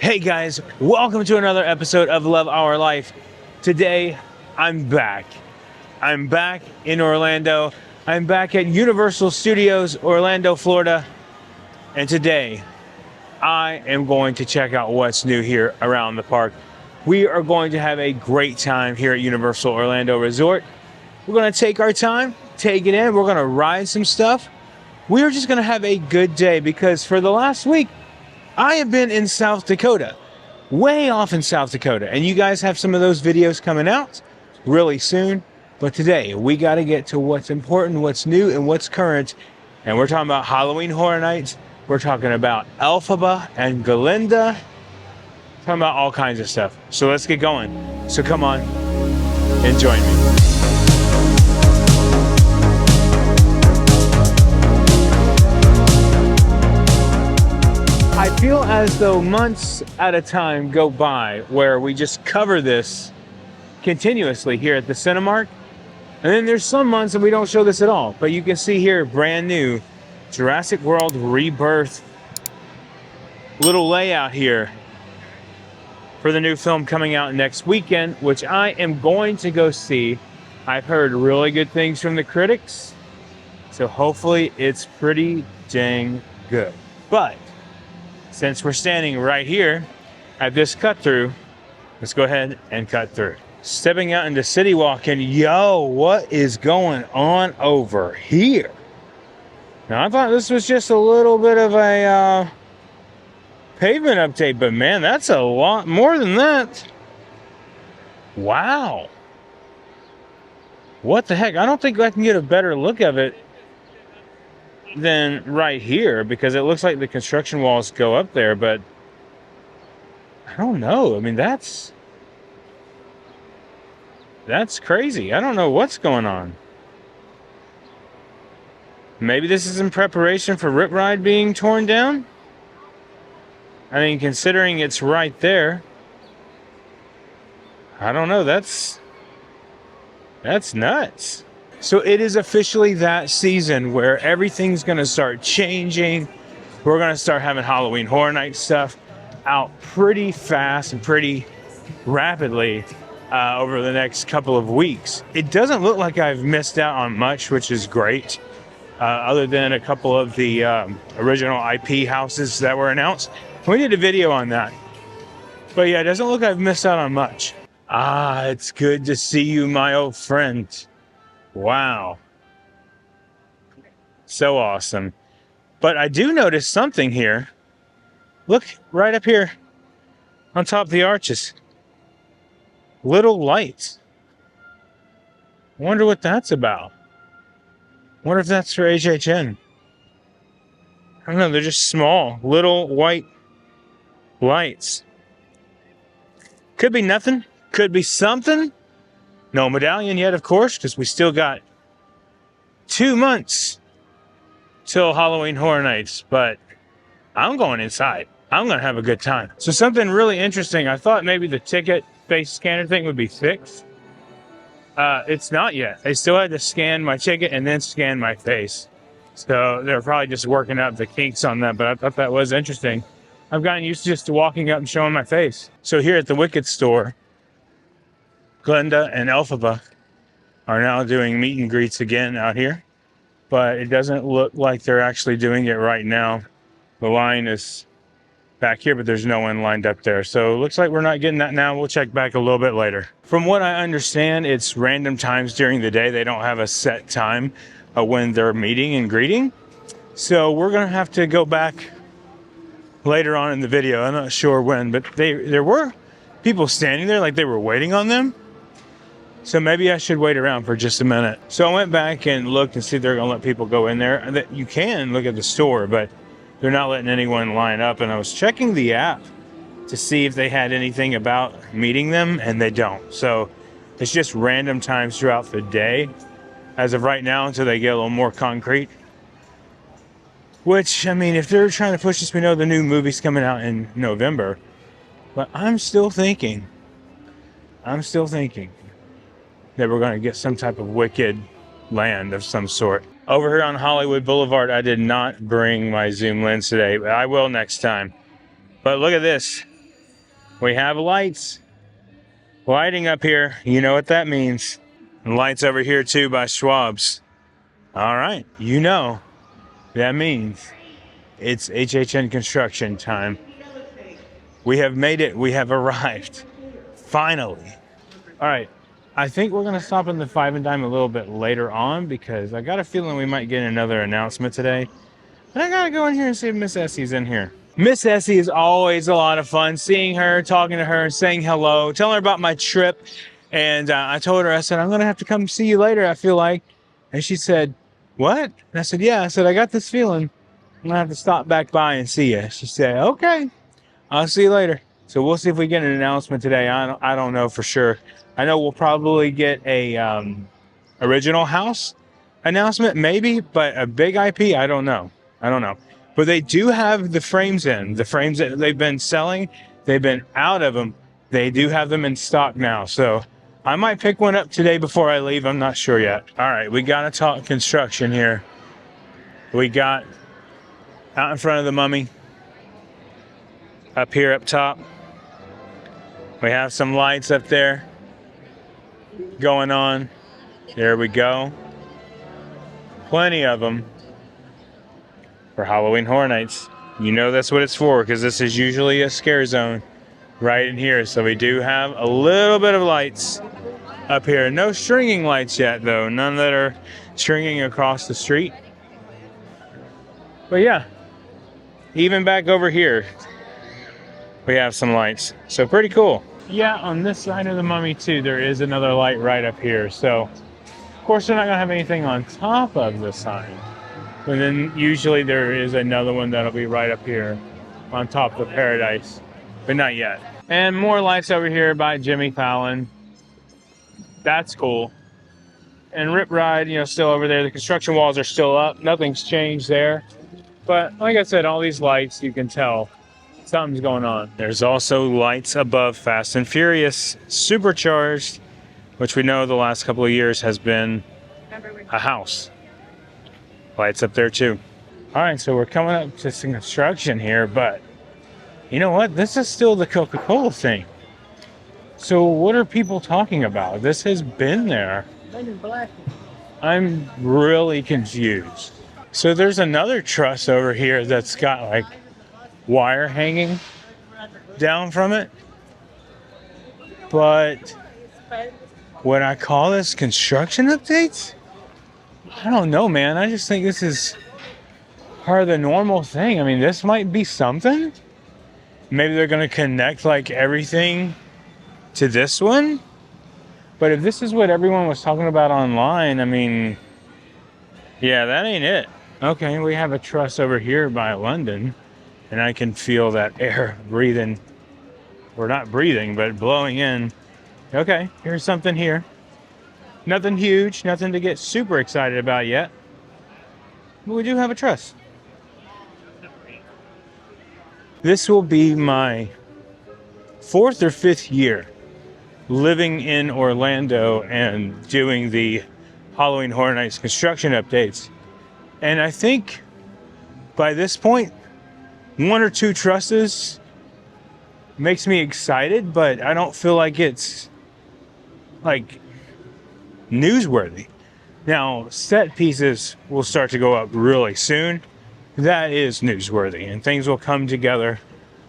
Hey guys, welcome to another episode of Love Our Life. Today, I'm back. I'm back in Orlando. I'm back at Universal Studios, Orlando, Florida. And today, I am going to check out what's new here around the park. We are going to have a great time here at Universal Orlando Resort. We're going to take our time, take it in. We're going to ride some stuff. We're just going to have a good day because for the last week, I have been in South Dakota, way off in South Dakota, and you guys have some of those videos coming out really soon. But today, we got to get to what's important, what's new, and what's current. And we're talking about Halloween Horror Nights. We're talking about Elphaba and Galinda. Talking about all kinds of stuff. So let's get going. So come on and join me. I feel as though months at a time go by where we just cover this continuously here at the Cinemark. And then there's some months that we don't show this at all. But you can see here, brand new Jurassic World Rebirth little layout here for the new film coming out next weekend, which I am going to go see. I've heard really good things from the critics, so hopefully it's pretty dang good. But since we're standing right here at this cut through, let's go ahead and cut through. Stepping out into City Walk, and yo, what is going on over here? Now, I thought this was just a little bit of a pavement update, but man, that's a lot more than that. Wow. What the heck? I don't think I can get a better look of it than right here, because it looks like the construction walls go up there, but I don't know. I mean, that's crazy. I don't know what's going on. Maybe this is in preparation for Rip Ride being torn down? I mean, considering it's right there, I don't know. That's nuts. So it is officially that season where everything's going to start changing. We're going to start having Halloween Horror Night stuff out pretty fast and pretty rapidly over the next couple of weeks. It doesn't look like I've missed out on much, which is great, other than a couple of the original IP houses that were announced. We did a video on that. But yeah, it doesn't look like I've missed out on much. Ah, it's good to see you, my old friend. Wow. So awesome. But I do notice something here. Look right up here on top of the arches. Little lights. I wonder what that's about. I wonder if that's for HHN. I don't know, they're just small, little white lights. Could be nothing. Could be something. No medallion yet, of course, because we still got 2 months till Halloween Horror Nights, but I'm going inside. I'm going to have a good time. So something really interesting. I thought maybe the ticket face scanner thing would be fixed. It's not yet. They still had to scan my ticket and then scan my face. So they're probably just working out the kinks on that, but I thought that was interesting. I've gotten used to just walking up and showing my face. So here at the Wicked store, Galinda and Elphaba are now doing meet and greets again out here, but it doesn't look like they're actually doing it right now. The line is back here, but there's no one lined up there. So it looks like we're not getting that now. We'll check back a little bit later. From what I understand, it's random times during the day. They don't have a set time when they're meeting and greeting. So we're going to have to go back later on in the video. I'm not sure when, but there were people standing there like they were waiting on them. So maybe I should wait around for just a minute. So I went back and looked and see if they're going to let people go in there. That you can look at the store, but they're not letting anyone line up. And I was checking the app to see if they had anything about meeting them, and they don't. So it's just random times throughout the day as of right now until they get a little more concrete. Which, I mean, if they're trying to push this, we know the new movie's coming out in November. But I'm still thinking that we're going to get some type of Wicked land of some sort. Over here on Hollywood Boulevard, I did not bring my zoom lens today, but I will next time. But look at this. We have lights. Lighting up here. You know what that means. And lights over here too by Schwab's. All right. You know that means it's HHN Construction time. We have made it. We have arrived. Finally. All right. I think we're going to stop in the Five and Dime a little bit later on because I got a feeling we might get another announcement today. But I got to go in here and see if Miss Essie's in here. Miss Essie is always a lot of fun. Seeing her, talking to her, saying hello, telling her about my trip. And I told her, I said, I'm going to have to come see you later, I feel like. And she said, what? And I said, yeah. I said, I got this feeling I'm going to have to stop back by and see you. She said, okay, I'll see you later. So we'll see if we get an announcement today. I don't know for sure. I know we'll probably get a original house announcement, maybe, but a big IP, I don't know. But they do have the frames in. The frames that they've been selling, they've been out of them. They do have them in stock now. So I might pick one up today before I leave. I'm not sure yet. All right, we got to talk construction here. We got out in front of the Mummy, up here up top. We have some lights up there going on. There we go. Plenty of them for Halloween Horror Nights. You know that's what it's for, because this is usually a scare zone right in here. So we do have a little bit of lights up here. No stringing lights yet, though. None that are stringing across the street. But yeah, even back over here, we have some lights. So pretty cool. Yeah, on this side of the Mummy too, there is another light right up here. So of course they're not gonna have anything on top of the sign. But then usually there is another one that'll be right up here on top of Paradise, but not yet. And more lights over here by Jimmy Fallon. That's cool. And Rip Ride, you know, still over there. The construction walls are still up. Nothing's changed there. But like I said, all these lights, you can tell something's going on. There's also lights above Fast and Furious Supercharged, which we know the last couple of years has been a house. Lights up there too. All right, so we're coming up to some construction here, but you know what? This is still the Coca-Cola thing. So what are people talking about? This has been there. I'm really confused. So there's another truss over here that's got like wire hanging down from it. But would I call this construction updates? I don't know, man. I just think this is part of the normal thing. I mean, this might be something. Maybe they're going to connect like everything to this one. But if this is what everyone was talking about online, I mean, yeah, that ain't it. Okay, we have a truss over here by London, and I can feel that air breathing, or not breathing, but blowing in. Okay, here's something here. Nothing huge, nothing to get super excited about yet. But we do have a truss. This will be my 4th or 5th year living in Orlando and doing the Halloween Horror Nights construction updates. And I think by this point, 1 or 2 trusses makes me excited, but I don't feel like it's like newsworthy. Now, set pieces will start to go up really soon. That is newsworthy, and things will come together,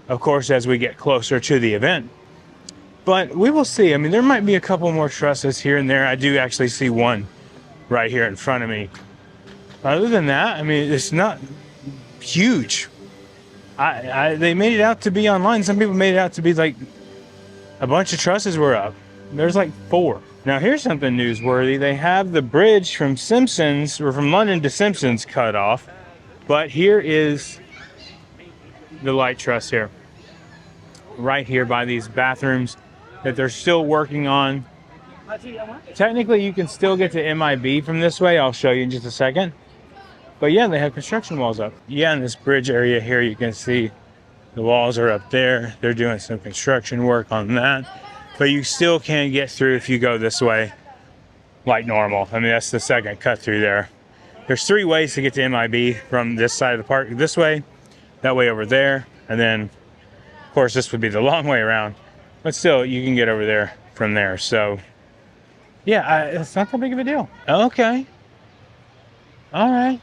of course, as we get closer to the event. But we will see. I mean, there might be a couple more trusses here and there. I do actually see one right here in front of me. Other than that, I mean, it's not huge. They made it out to be online. Some people made it out to be like a bunch of trusses were up. There's like 4. Now here's something newsworthy. They have the bridge from Simpsons, or from London to Simpsons, cut off. But here is the light truss here. Right here by these bathrooms that they're still working on. Technically, you can still get to MIB from this way. I'll show you in just a second. But yeah, they have construction walls up. Yeah, in this bridge area here, you can see the walls are up there. They're doing some construction work on that. But you still can get through if you go this way like normal. I mean, that's the second cut through there. There's 3 ways to get to MIB from this side of the park. This way, that way over there, and then, of course, this would be the long way around, but still, you can get over there from there. So, yeah, it's not that big of a deal. Okay. All right.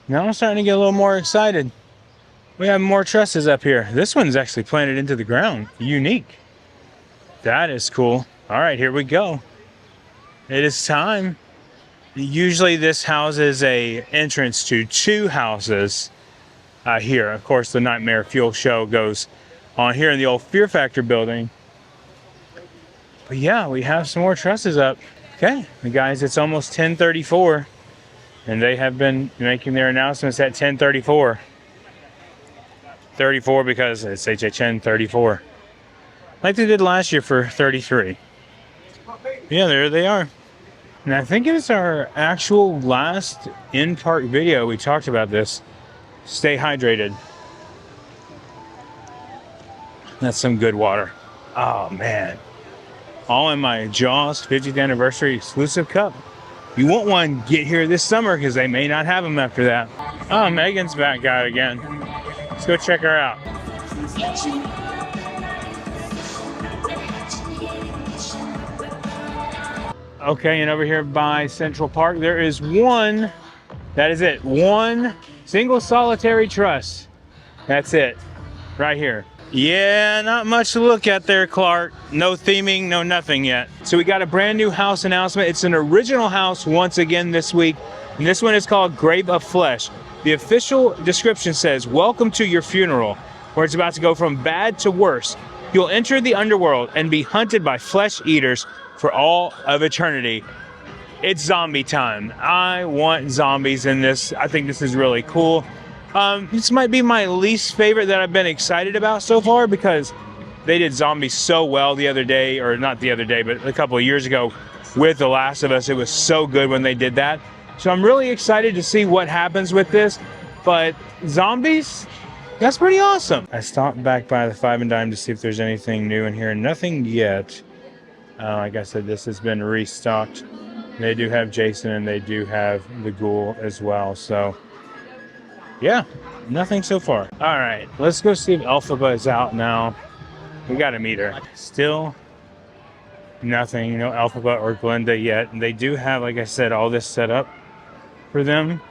Now I'm starting to get a little more excited. We have more trusses up here. This one's actually planted into the ground. Unique. That is cool. All right, here we go. It is time. Usually this houses a entrance to 2 houses here. Of course, the Nightmare Fuel Show goes on here in the old Fear Factor building. But yeah, we have some more trusses up. Okay, guys, it's almost 10:34, and they have been making their announcements at 10:34. 34 because it's HHN 34. Like they did last year for 33. Yeah, there they are. And I think it was our actual last in-park video. We talked about this. Stay hydrated. That's some good water. Oh, man. All in my Jaws 50th anniversary exclusive cup. You want one, get here this summer because they may not have them after that. Oh, Megan's back out again. Let's go check her out. Okay, and over here by Central Park, there is one, that is it, one single solitary truss. That's it, right here. Yeah, not much to look at there, Clark. No theming, no nothing yet. So we got a brand new house announcement. It's an original house once again this week. And this one is called Grave of Flesh. The official description says, welcome to your funeral, where it's about to go from bad to worse. You'll enter the underworld and be hunted by flesh eaters for all of eternity. It's zombie time. I want zombies in this. I think this is really cool. This might be my least favorite that I've been excited about so far because they did zombies so well the other day, or not the other day, but a couple of years ago with The Last of Us. It was so good when they did that. So I'm really excited to see what happens with this. But zombies, that's pretty awesome. I stopped back by the Five and Dime to see if there's anything new in here. Nothing yet. Like I said, this has been restocked. They do have Jason and they do have the Ghoul as well. So yeah, nothing so far. All right, let's go see if Elphaba is out now. We got to meet her. Still nothing, no Elphaba or Glenda yet. And they do have, like I said, all this set up for them.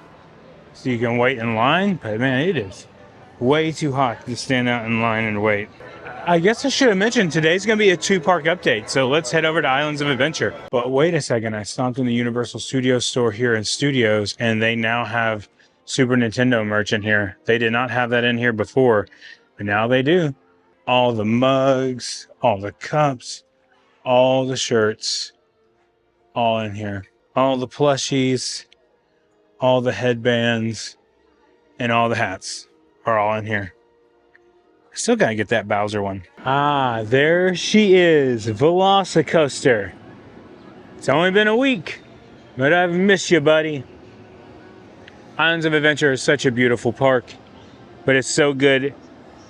So you can wait in line. But man, it is way too hot to stand out in line and wait. I guess I should have mentioned today's going to be a 2-park update. So let's head over to Islands of Adventure. But wait a second, I stopped in the Universal Studios store here in Studios, and they now have Super Nintendo merch in here. They did not have that in here before, but now they do. All the mugs, all the cups, all the shirts, all in here. All the plushies, all the headbands, and all the hats are all in here. I still gotta get that Bowser one. Ah, there she is, Velocicoaster. It's only been a week, but I've missed you, buddy. Islands of Adventure is such a beautiful park, but it's so good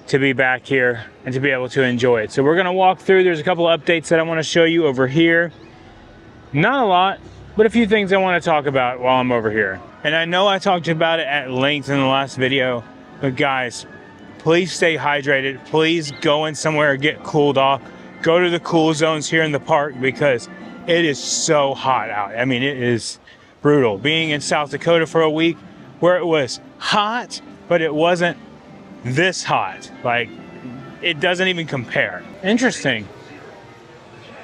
to be back here and to be able to enjoy it. So we're gonna walk through. There's a couple of updates that I wanna show you over here. Not a lot, but a few things I wanna talk about while I'm over here. And I know I talked about it at length in the last video, but guys, please stay hydrated. Please go in somewhere, get cooled off. Go to the cool zones here in the park because it is so hot out. I mean, it is brutal. Being in South Dakota for a week where it was hot, but it wasn't this hot. Like, it doesn't even compare. Interesting.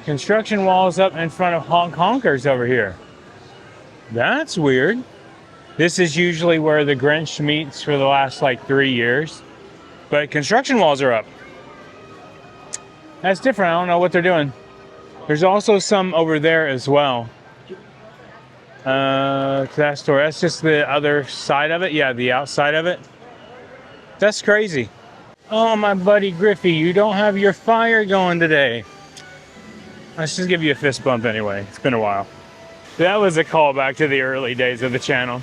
Construction walls up in front of Honk Honkers over here. That's weird. This is usually where the Grinch meets for the last like 3 years. But construction walls are up. That's different. I don't know what they're doing. There's also some over there as well. That store. That's just the other side of it. Yeah, the outside of it. That's crazy. Oh, my buddy Griffey, you don't have your fire going today. Let's just give you a fist bump anyway. It's been a while. That was a callback to the early days of the channel.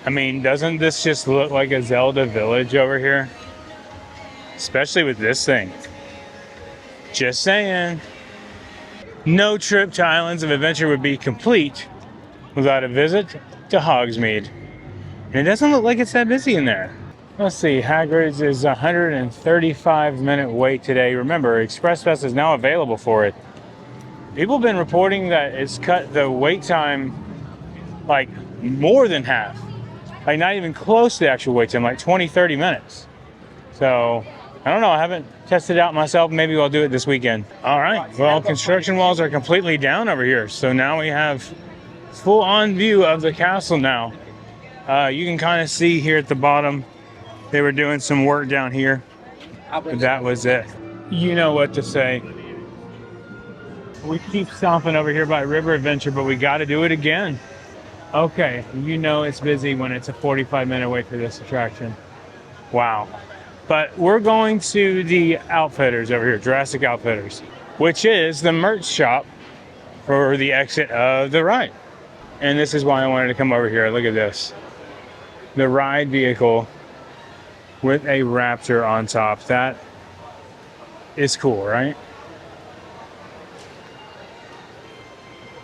I mean, doesn't this just look like a Zelda village over here? Especially with this thing. Just saying. No trip to Islands of Adventure would be complete without a visit to Hogsmeade. And it doesn't look like it's that busy in there. Let's see, Hagrid's is a 135-minute wait today. Remember, ExpressPass is now available for it. People have been reporting that it's cut the wait time like more than half. Like not even close to the actual wait time, like 20, 30 minutes. So, I don't know, I haven't tested it out myself. Maybe I'll do it this weekend. All right, well, construction walls are completely down over here. So now we have full-on view of the castle now. You can kind of see here at the bottom, they were doing some work down here. But that was it. You know what to say. We keep stomping over here by River Adventure, but we got to do it again. Okay, you know it's busy when it's a 45-minute wait for this attraction. Wow. But we're going to the Outfitters over here, Jurassic Outfitters, which is the merch shop for the exit of the ride. And this is why I wanted to come over here. Look at this. The ride vehicle with a Raptor on top. That is cool, right?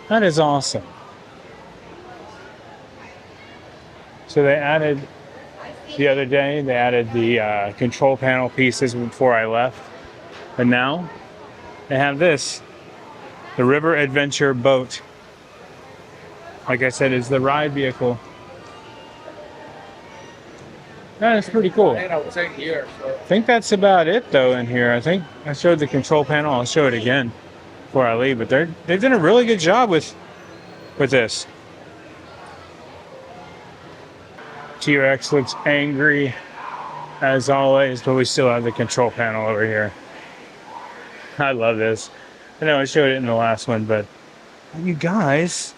That is awesome. So they added, the other day, they added the control panel pieces before I left. But now they have this, the River Adventure boat. Like I said, is the ride vehicle. That is pretty cool. I think that's about it though in here. I think I showed the control panel. I'll show it again before I leave. But they've done a really good job with this. T-Rex looks angry as always, but we still have the control panel over here. I love this. I know I showed it in the last one, but you guys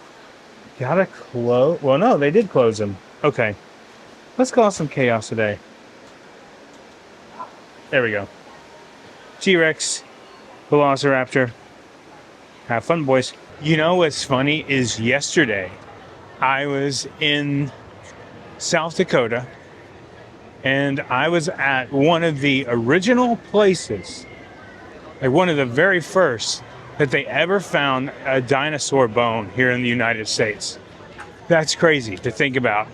gotta close. Well, no, they did close them. Okay. Let's cause some chaos today. There we go. T-Rex, Velociraptor. Have fun, boys. You know what's funny is yesterday I was in South Dakota and I was at one of the original places, like one of the very first that they ever found a dinosaur bone here in the United States. That's crazy to think about.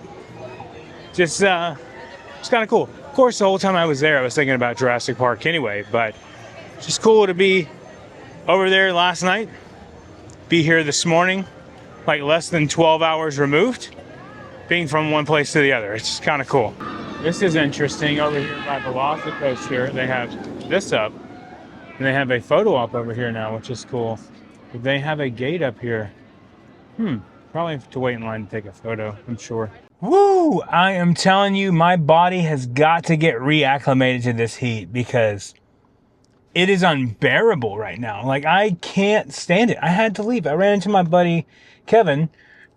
Just, it's kind of cool. Of course, the whole time I was there, I was thinking about Jurassic Park anyway, but it's just cool to be over there last night, be here this morning, like less than 12 hours removed, being from one place to the other. It's just kind of cool. This is interesting. Over here by Velocicoaster, they have this up, and they have a photo op over here now, which is cool. They have a gate up here. Probably have to wait in line to take a photo, I'm sure. Woo! I am telling you, my body has got to get reacclimated to this heat because it is unbearable right now. Like, I can't stand it. I had to leave. I ran into my buddy, Kevin,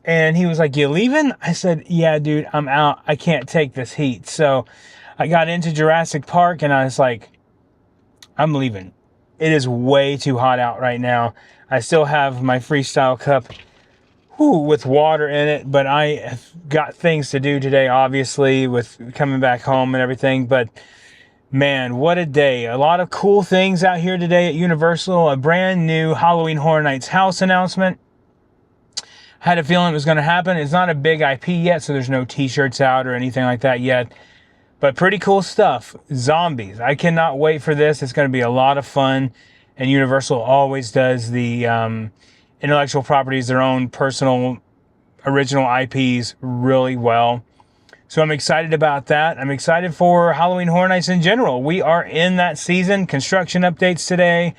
and he was like, "You leaving?" I said, "Yeah, dude, I'm out. I can't take this heat." So I got into Jurassic Park, and I was like, I'm leaving. It is way too hot out right now. I still have my Freestyle cup with water in it, but I have got things to do today, obviously, with coming back home and everything. But man, what a day. A lot of cool things out here today at Universal. A brand new Halloween Horror Nights house announcement. Had a feeling it was going to happen. It's not a big IP yet, so there's no t-shirts out or anything like that yet. But pretty cool stuff. Zombies. I cannot wait for this. It's going to be a lot of fun. And Universal always does the intellectual properties, their own personal original IPs really well. So I'm excited about that. I'm excited for Halloween Horror Nights in general. We are in that season. Construction updates today.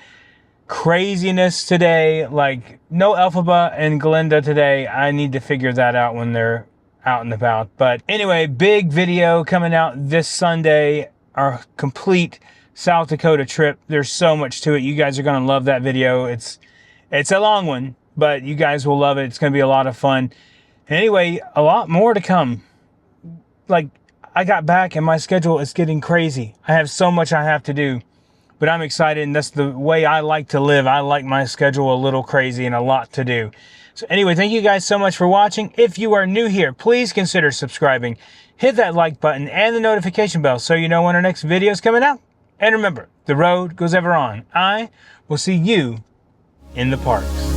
Craziness today. Like, no Elphaba and Glinda today. I need to figure that out when they're out and about. But anyway, big video coming out this Sunday. Our complete South Dakota trip. There's so much to it. You guys are going to love that video. It's a long one, but you guys will love it. It's going to be a lot of fun. Anyway, a lot more to come. Like, I got back and my schedule is getting crazy. I have so much I have to do, but I'm excited, and that's the way I like to live. I like my schedule a little crazy and a lot to do. So anyway, thank you guys so much for watching. If you are new here, please consider subscribing. Hit that like button and the notification bell so you know when our next video is coming out. And remember, the road goes ever on. I will see you in the parks.